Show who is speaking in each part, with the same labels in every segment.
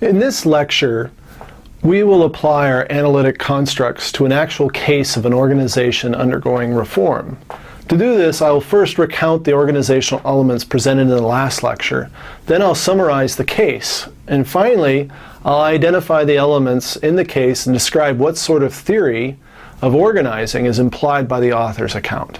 Speaker 1: In this lecture, we will apply our analytic constructs to an actual case of an organization undergoing reform. To do this, I will first recount the organizational elements presented in the last lecture. Then I'll summarize the case. And finally, I'll identify the elements in the case and describe what sort of theory of organizing is implied by the author's account.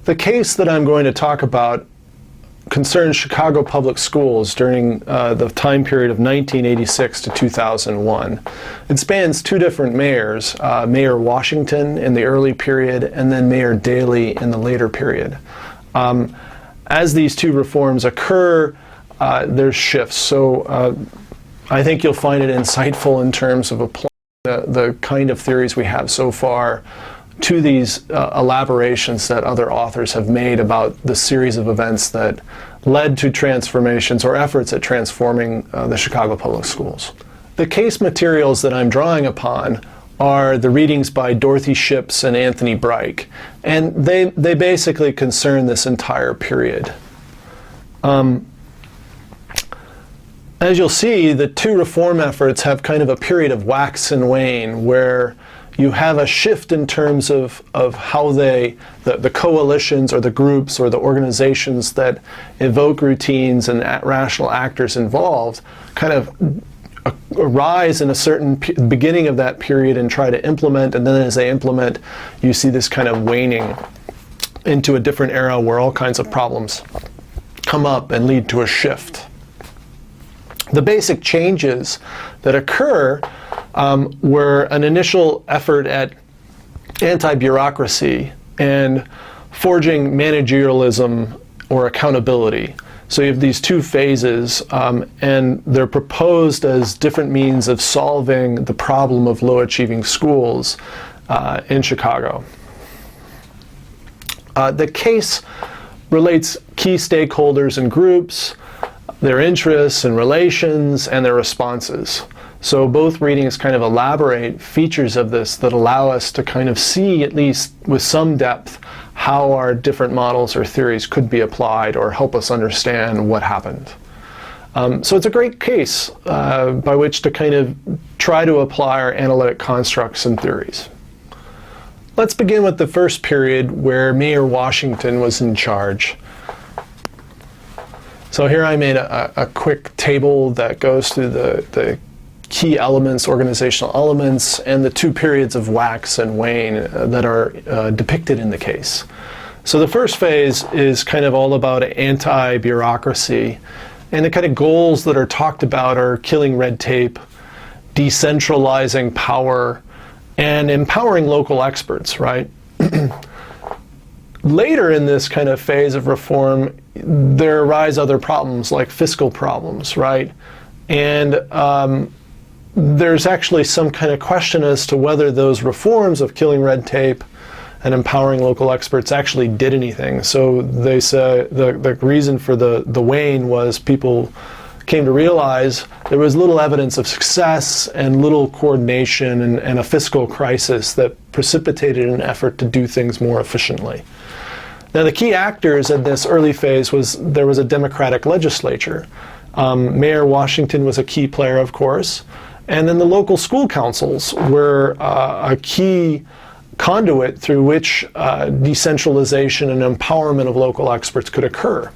Speaker 1: The case that I'm going to talk about concerns Chicago public schools during the time period of 1986 to 2001. It spans two different mayors, Mayor Washington in the early period and then Mayor Daley in the later period. As these two reforms occur, there's shifts. So I think you'll find it insightful in terms of applying the kind of theories we have so far to these elaborations that other authors have made about the series of events that led to transformations or efforts at transforming the Chicago public schools. The case materials that I'm drawing upon are the readings by Dorothy Ships and Anthony Breich, and they basically concern this entire period. As you'll see, the two reform efforts have kind of a period of wax and wane where you have a shift in terms of how the coalitions or the groups or the organizations that evoke routines and rational actors involved kind of arise in a certain beginning of that period and try to implement, and then as they implement, you see this kind of waning into a different era where all kinds of problems come up and lead to a shift. The basic changes that occur were an initial effort at anti-bureaucracy and forging managerialism or accountability. So you have these two phases, and they're proposed as different means of solving the problem of low-achieving schools in Chicago. The case relates key stakeholders and groups, their interests and relations, and their responses. So both readings kind of elaborate features of this that allow us to kind of see, at least with some depth, how our different models or theories could be applied or help us understand what happened. So it's a great case by which to kind of try to apply our analytic constructs and theories. Let's begin with the first period where Mayor Washington was in charge. So here I made a quick table that goes through the key elements, organizational elements, and the two periods of wax and wane that are depicted in the case. So the first phase is kind of all about anti-bureaucracy, and the kind of goals that are talked about are killing red tape, decentralizing power, and empowering local experts, right? Later in this kind of phase of reform, there arise other problems like fiscal problems, right? And there's actually some kind of question as to whether those reforms of killing red tape and empowering local experts actually did anything. So they say the reason for the wane was people came to realize there was little evidence of success and little coordination and a fiscal crisis that precipitated an effort to do things more efficiently. Now the key actors in this early phase there was a Democratic legislature. Mayor Washington was a key player, of course. And then the local school councils were a key conduit through which decentralization and empowerment of local experts could occur.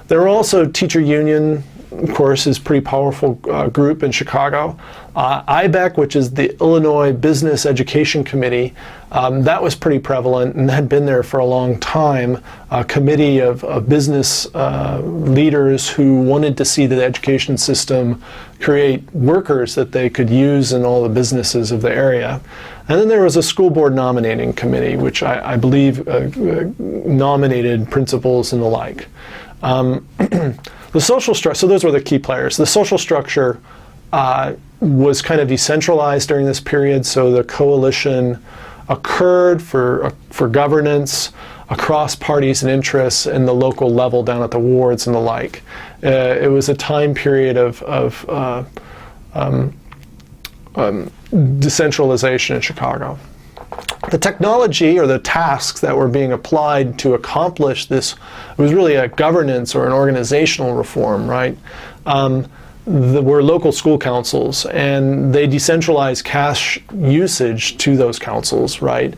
Speaker 1: There were also teacher union, of course, is a pretty powerful group in Chicago. IBEC, which is the Illinois Business Education Committee, that was pretty prevalent and had been there for a long time. A committee of business leaders who wanted to see the education system create workers that they could use in all the businesses of the area. And then there was a school board nominating committee, which I believe nominated principals and the like. The social structure, so those were the key players. The social structure was kind of decentralized during this period, so the coalition occurred for governance across parties and interests in the local level down at the wards and the like. It was a time period of decentralization in Chicago. The technology or the tasks that were being applied to accomplish this was really a governance or an organizational reform, right? were local school councils, and they decentralized cash usage to those councils, right?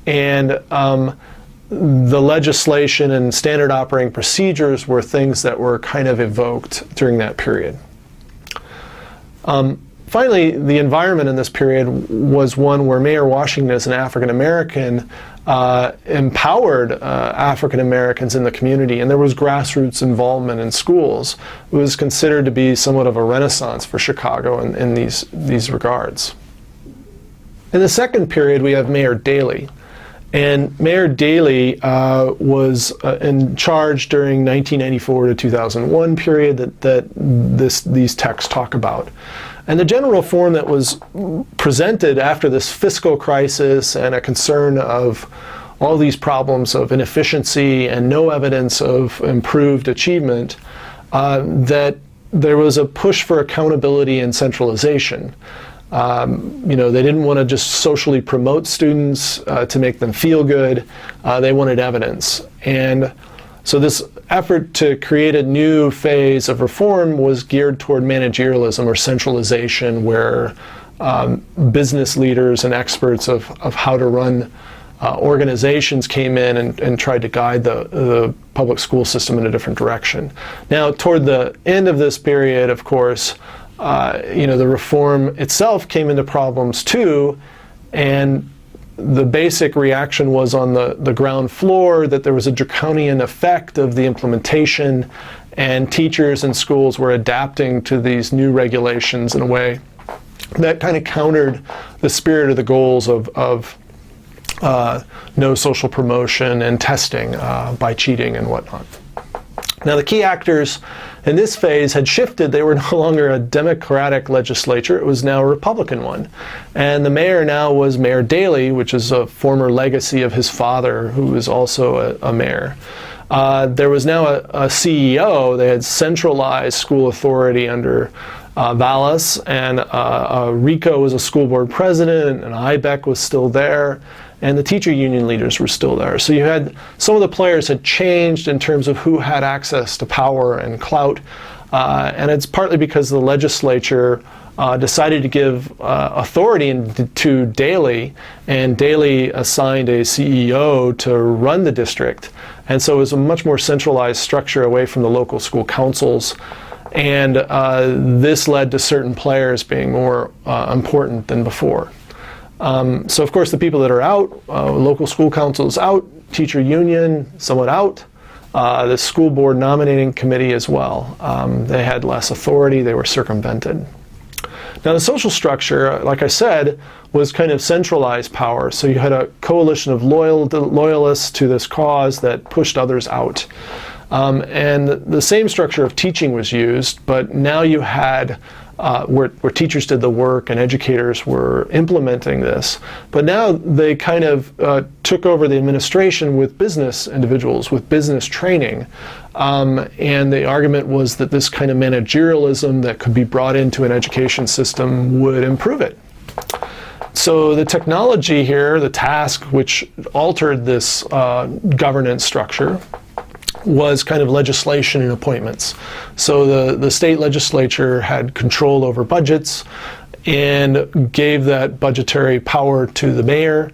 Speaker 1: And the legislation and standard operating procedures were things that were kind of evoked during that period. Finally, the environment in this period was one where Mayor Washington, as an African American, empowered African Americans in the community, and there was grassroots involvement in schools. It was considered to be somewhat of a renaissance for Chicago in these regards. In the second period, we have Mayor Daley. And Mayor Daley was in charge during 1994 to 2001 period that these texts talk about. And the general reform that was presented after this fiscal crisis and a concern of all these problems of inefficiency and no evidence of improved achievement, that there was a push for accountability and centralization. They didn't want to just socially promote students to make them feel good. They wanted evidence. And so this effort to create a new phase of reform was geared toward managerialism or centralization, where business leaders and experts of how to run organizations came in and tried to guide the public school system in a different direction. Now, toward the end of this period, of course, the reform itself came into problems too, and the basic reaction was on the ground floor that there was a draconian effect of the implementation, and teachers and schools were adapting to these new regulations in a way that kind of countered the spirit of the goals of no social promotion and testing by cheating and whatnot. Now, the key actors in this phase had shifted. They were no longer a Democratic legislature. It was now a Republican one. And the mayor now was Mayor Daley, which is a former legacy of his father, who was also a mayor. There was now a CEO. They had centralized school authority under Vallis, and Rico was a school board president, and IBEC was still there, and the teacher union leaders were still there. So you had, some of the players had changed in terms of who had access to power and clout, and it's partly because the legislature decided to give authority to Daley, and Daley assigned a CEO to run the district. And so it was a much more centralized structure away from the local school councils. And this led to certain players being more important than before. So of course the people that are out, local school council is out, teacher union somewhat out, the school board nominating committee as well. They had less authority, they were circumvented. Now the social structure, like I said, was kind of centralized power. So you had a coalition of loyalists to this cause that pushed others out. And the same structure of teaching was used, but now you had where teachers did the work and educators were implementing this. But now they kind of took over the administration with business individuals, with business training. And the argument was that this kind of managerialism that could be brought into an education system would improve it. So the technology here, the task which altered this governance structure, was kind of legislation and appointments. So the state legislature had control over budgets and gave that budgetary power to the mayor,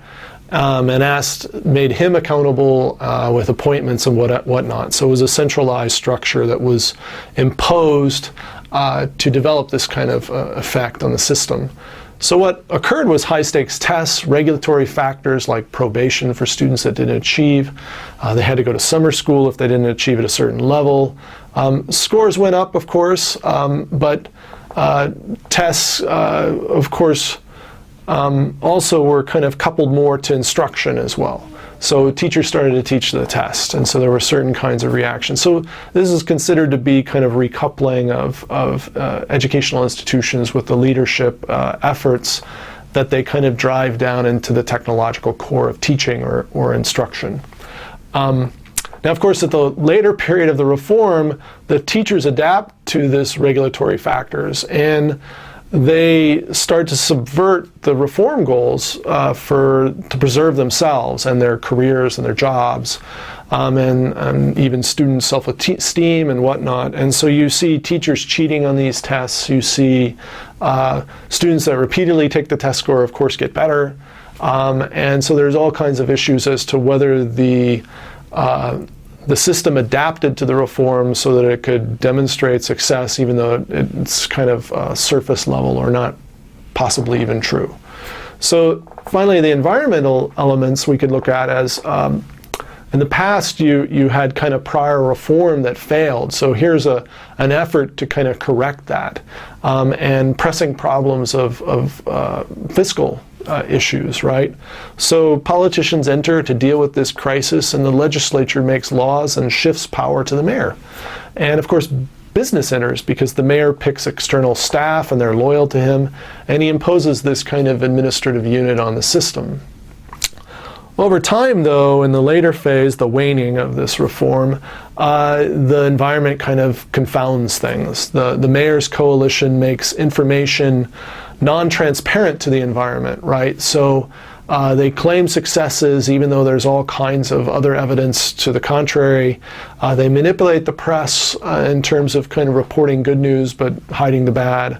Speaker 1: and made him accountable with appointments and whatnot. So it was a centralized structure that was imposed to develop this kind of effect on the system. So what occurred was high-stakes tests, regulatory factors like probation for students that didn't achieve. They had to go to summer school if they didn't achieve at a certain level. Scores went up, of course, but tests, of course, also were kind of coupled more to instruction as well. So teachers started to teach the test, and so there were certain kinds of reactions. So this is considered to be kind of recoupling of educational institutions with the leadership efforts that they kind of drive down into the technological core of teaching or instruction. Now, of course, at the later period of the reform, the teachers adapt to this regulatory factors, and they start to subvert the reform goals to preserve themselves and their careers and their jobs. and even student self-esteem and whatnot. And so you see teachers cheating on these tests. You see students that repeatedly take the test score, of course, get better. And so there's all kinds of issues as to whether the system adapted to the reform so that it could demonstrate success, even though it's kind of surface level or not possibly even true. So finally, the environmental elements we could look at as in the past you had kind of prior reform that failed. So here's an effort to kind of correct that, and pressing problems of fiscal issues, right? So politicians enter to deal with this crisis, and the legislature makes laws and shifts power to the mayor. And of course, business enters because the mayor picks external staff and they're loyal to him, and he imposes this kind of administrative unit on the system. Over time, though, in the later phase, the waning of this reform, the environment kind of confounds things. The mayor's coalition makes information non-transparent to the environment, right? So they claim successes even though there's all kinds of other evidence to the contrary. They manipulate the press in terms of kind of reporting good news but hiding the bad.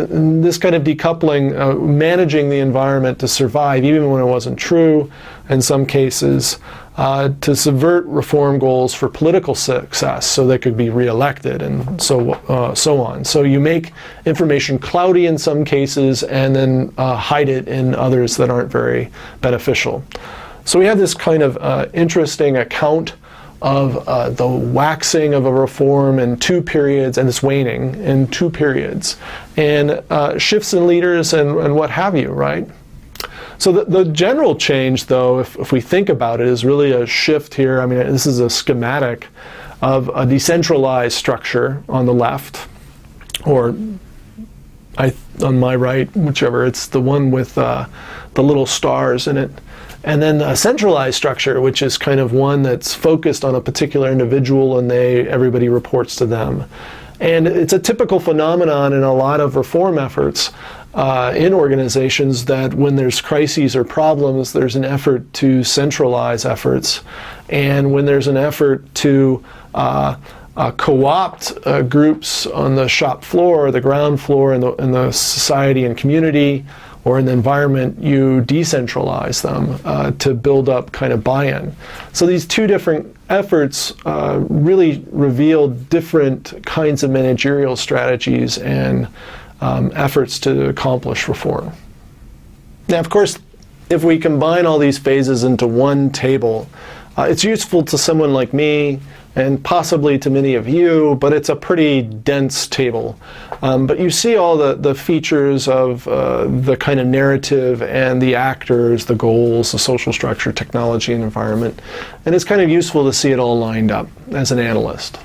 Speaker 1: This kind of decoupling, managing the environment to survive even when it wasn't true in some cases, to subvert reform goals for political success so they could be reelected, and so on. So you make information cloudy in some cases and then hide it in others that aren't very beneficial. So we have this kind of interesting account of the waxing of a reform in two periods and this waning in two periods, and shifts in leaders and what have you, right? So the general change, though, if we think about it, is really a shift here. I mean, this is a schematic of a decentralized structure on the left, or on my right, whichever. It's the one with the little stars in it. And then a centralized structure, which is kind of one that's focused on a particular individual and everybody reports to them. And it's a typical phenomenon in a lot of reform efforts in organizations that when there's crises or problems, there's an effort to centralize efforts. And when there's an effort to co-opt groups on the shop floor or the ground floor in the society and community or in the environment, you decentralize them to build up kind of buy-in. So these two different efforts really reveal different kinds of managerial strategies and efforts to accomplish reform. Now, of course, if we combine all these phases into one table, it's useful to someone like me and possibly to many of you, but it's a pretty dense table. But you see all the features of the kind of narrative and the actors, the goals, the social structure, technology, and environment. And it's kind of useful to see it all lined up as an analyst.